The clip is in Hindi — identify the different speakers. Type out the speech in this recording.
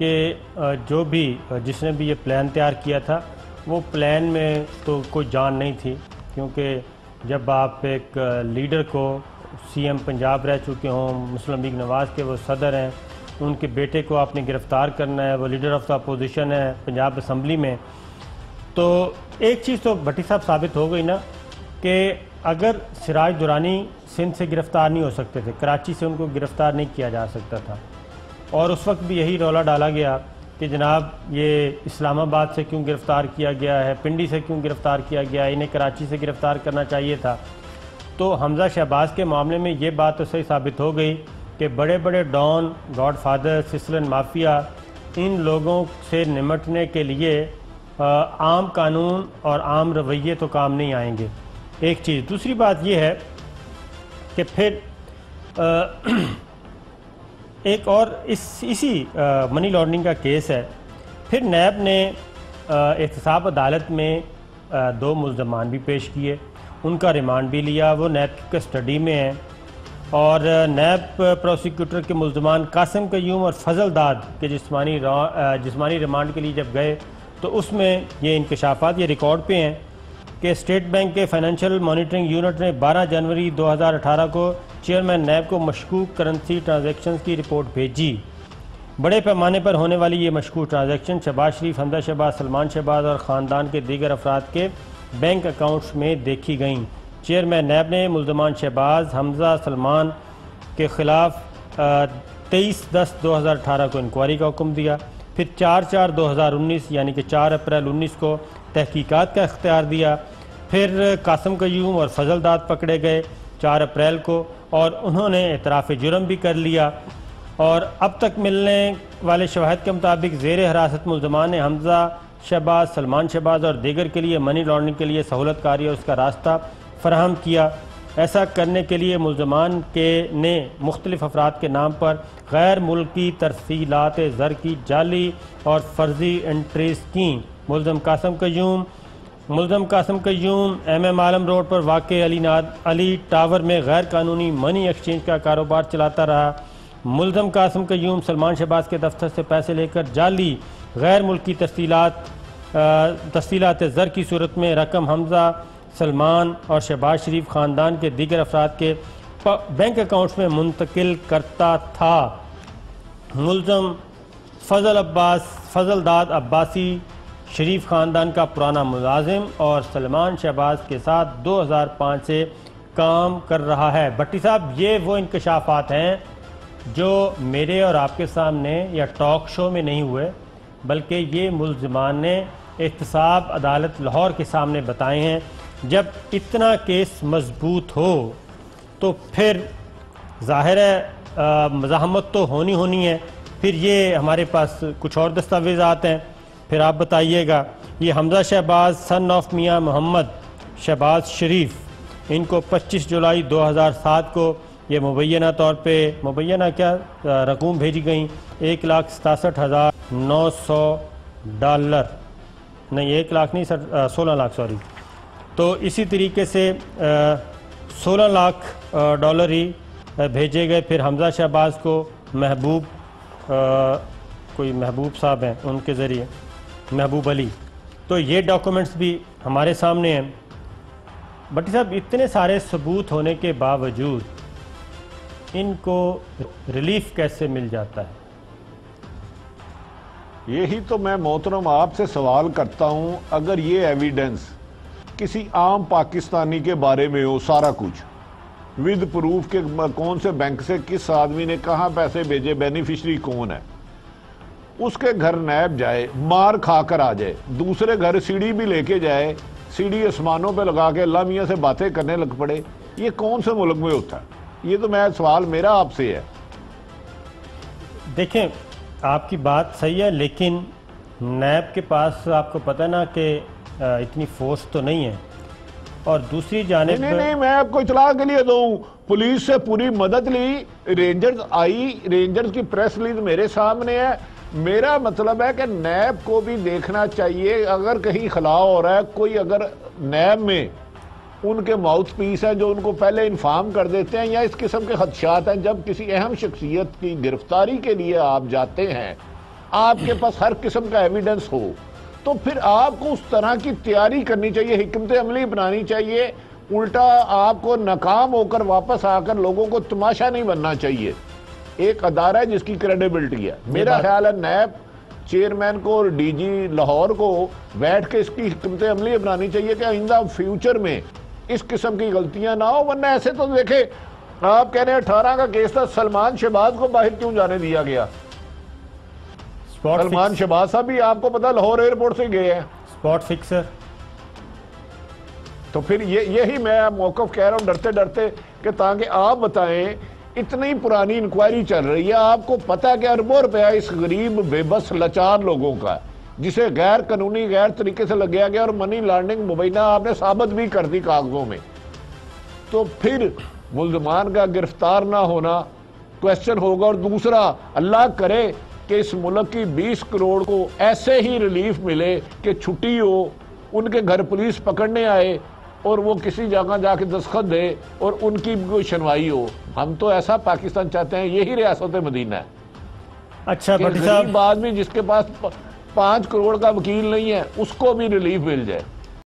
Speaker 1: कि जो भी जिसने भी ये प्लान तैयार किया था वो प्लान में तो कोई जान नहीं थी, क्योंकि जब आप एक लीडर को, सीएम पंजाब रह चुके हों, मुस्लिम लीग नवाज़ के वो सदर हैं, उनके बेटे को आपने गिरफ़्तार करना है, वो लीडर ऑफ द अपोजिशन है पंजाब असम्बली में, तो एक चीज़ तो भट्टी साहब साबित हो गई ना कि अगर सिराज दुरानी सिंध से गिरफ़्तार नहीं हो सकते थे, कराची से उनको गिरफ़्तार नहीं किया जा सकता था, और उस वक्त भी यही रौला डाला गया कि जनाब ये इस्लामाबाद से क्यों गिरफ़्तार किया गया है, पिंडी से क्यों गिरफ़्तार किया गया है, इन्हें कराची से गिरफ़्तार करना चाहिए था। तो हमज़ा शहबाज के मामले में ये बात तो सही साबित हो गई कि बड़े बड़े डॉन, गॉडफादर, सिसलन माफिया, इन लोगों से निमटने के लिए आम कानून और आम रवैये तो काम नहीं आएंगे, एक चीज़। दूसरी बात यह है कि फिर एक और इसी मनी लॉन्ड्रिंग का केस है। फिर नैब ने एहतसाब अदालत में 2 मुल्ज़मान भी पेश किए, उनका रिमांड भी लिया, वो नैब की कस्टडी में है। और नैब प्रोसिक्यूटर के मुल्ज़मान कासिम कयूम और फजल दाद के जिस्मानी रिमांड के लिए जब गए तो उसमें ये इंकशाफात ये रिकॉर्ड पे हैं कि स्टेट बैंक के फाइनेंशियल मॉनिटरिंग यूनिट ने 12 जनवरी 2018 को चेयरमैन नैब को मशकूक करेंसी ट्रांजैक्शंस की रिपोर्ट भेजी। बड़े पैमाने पर होने वाली ये मशकूक ट्रांजैक्शन शहबाज शरीफ, हमजा शहबाज, सलमान शहबाज और ख़ानदान के दीगर अफराद के बैंक अकाउंट्स में देखी गईं। चेयरमैन नैब ने मुल्ज़मान शहबाज, हमजा, सलमान के ख़िलाफ़ 23/10/2018 को इंक्वायरी का हुक्म दिया। फिर 4/4/2019 यानी कि 4 अप्रैल 19 को तहकीकात का इख्तियार दिया। फिर कासिम कयूम और फजल दाद पकड़े गए 4 अप्रैल को, और उन्होंने एतराफ़ जुर्म भी कर लिया। और अब तक मिलने वाले शवाहिद के मुताबिक ज़ेर हिरासत मुल्ज़मान ने हमजा शहबाज, सलमान शहबाज और दीगर के लिए मनी लॉन्ड्रिंग के लिए सहूलतकारी और उसका रास्ता फराहम किया। ऐसा करने के लिए मुल्ज़मान ने मुख्तलिफ अफराद के नाम पर गैर मुल्की तरसीलात ज़र की जाली और फ़र्ज़ी एंट्रीज़ की। मुल्ज़म कासिम कयूम MM आलम रोड पर वाक़े अली टावर में गैर कानूनी मनी एक्सचेंज का कारोबार चलाता रहा। मुल्ज़म कासिम कयूम सलमान शहबाज के दफ्तर से पैसे लेकर जाली गैर मुल्की तफसीलात ज़र की सूरत में रकम हमजा, सलमान और शहबाज शरीफ ख़ानदान के दीगर अफराद के बैंक अकाउंट्स में मुंतकिल करता था। मुल्ज़म फजल दाद अब्बासी शरीफ ख़ानदान का पुराना मुलाजिम और सलमान शहबाज के साथ 2005 से काम कर रहा है। भट्टी साहब, ये वो इंकशाफात हैं जो मेरे और आपके सामने या टॉक शो में नहीं हुए, बल्कि ये मुल्ज़मान ने एहतसाब अदालत लाहौर के सामने बताए हैं। जब इतना केस मजबूत हो तो फिर ज़ाहिर है मज़ाहमत तो होनी है। फिर ये हमारे पास कुछ और दस्तावेज़ात हैं, फिर आप बताइएगा। ये हमजा शहबाज सन ऑफ मियाँ मोहम्मद शहबाज शरीफ, इनको 25 जुलाई 2007 को ये मुबैना तौर पे रकूम भेजी गई $1,67,900 नहीं, 1 लाख नहीं सर, 16 लाख सॉरी। तो इसी तरीके से 16 लाख डॉलर ही भेजे गए। फिर हमजा शहबाज को कोई महबूब साहब हैं, उनके ज़रिए महबूब अली, तो ये डॉक्यूमेंट्स भी हमारे सामने हैं। भट्टी साहब, इतने सारे सबूत होने के बावजूद इनको रिलीफ कैसे मिल जाता है?
Speaker 2: यही तो मैं मोहतरम आपसे सवाल करता हूं। अगर ये एविडेंस किसी आम पाकिस्तानी के बारे में हो, सारा कुछ विद प्रूफ के कौन से बैंक से किस आदमी ने कहां पैसे भेजे, बेनिफिशरी कौन है, उसके घर नैब जाए, मार खाकर आ जाए, दूसरे घर सीढ़ी भी लेके जाए, सीढ़ी आसमानों पे लगा के अल्लाह मियां से बातें करने लग पड़े, ये कौन से मुल्क में होता है? ये तो मैं सवाल मेरा आपसे है।
Speaker 1: देखें, आपकी बात सही है, लेकिन नैब के पास आपको पता है ना कि इतनी फोर्स तो नहीं है। और दूसरी जानिब
Speaker 2: नहीं, मैं आपको इतला के लिए दूं, पुलिस से पूरी मदद ली, रेंजर्स आई, रेंजर्स की प्रेस रिलीज मेरे सामने है। मेरा मतलब है कि नैब को भी देखना चाहिए, अगर कहीं खला हो रहा है कोई, अगर नैब में उनके माउथ पीस है जो उनको पहले इन्फॉर्म कर देते हैं, या इस किस्म के खदशात हैं जब किसी अहम शख्सियत की गिरफ्तारी के लिए आप जाते हैं आपके पास हर किस्म का एविडेंस हो, तो फिर आपको उस तरह की तैयारी करनी चाहिए, हिकमत अमली बनानी चाहिए। उल्टा आपको नाकाम होकर वापस आकर लोगों को तमाशा नहीं बनना चाहिए। एक अदारा है जिसकी क्रेडिबिलिटी है। मेरा ख्याल है नैब चेयरमैन को और डीजी लाहौर को बैठ के इसकी हिकमत अमली बनानी चाहिए कि आइंदा फ्यूचर में इस किस्म की गलतियां ना हो। वरना ऐसे तो देखे, आप कह रहे हैं 18 का केस था, सलमान शहबाज को बाहर क्यों जाने दिया गया? सलमान शहबाज साहब भी आपको पता लाहौर एयरपोर्ट से गए हैं,
Speaker 1: स्पॉट फिक्सर।
Speaker 2: तो फिर यही मैं मौकफ कह रहा हूं डरते डरते कि ताकि आप बताएं, इतनी पुरानी इंक्वायरी चल रही है, आपको पता है कि अरबों रुपया इस गरीब बेबस लाचार लोगों का, जिसे गैर कानूनी गैर तरीके से लगाया गया और मनी लॉन्ड्रिंग मुबैना आपने साबित भी कर दी कागजों में। तो फिर मुल्ज़मान का गिरफ्तार ना होना क्वेश्चन होगा। और दूसरा, अल्लाह करे कि इस मुल्क की 20 करोड़ को ऐसे ही रिलीफ मिले कि छुट्टी हो, उनके घर पुलिस पकड़ने आए और वो किसी जगह जाके दस्तखत दे और उनकी कोई सुनवाई हो। हम तो ऐसा पाकिस्तान चाहते हैं, यही रियासत मदीना है।
Speaker 1: अच्छा भट्टी
Speaker 2: साहब, आदमी जिसके पास 5 करोड़ का वकील नहीं है उसको भी रिलीफ मिल जाए।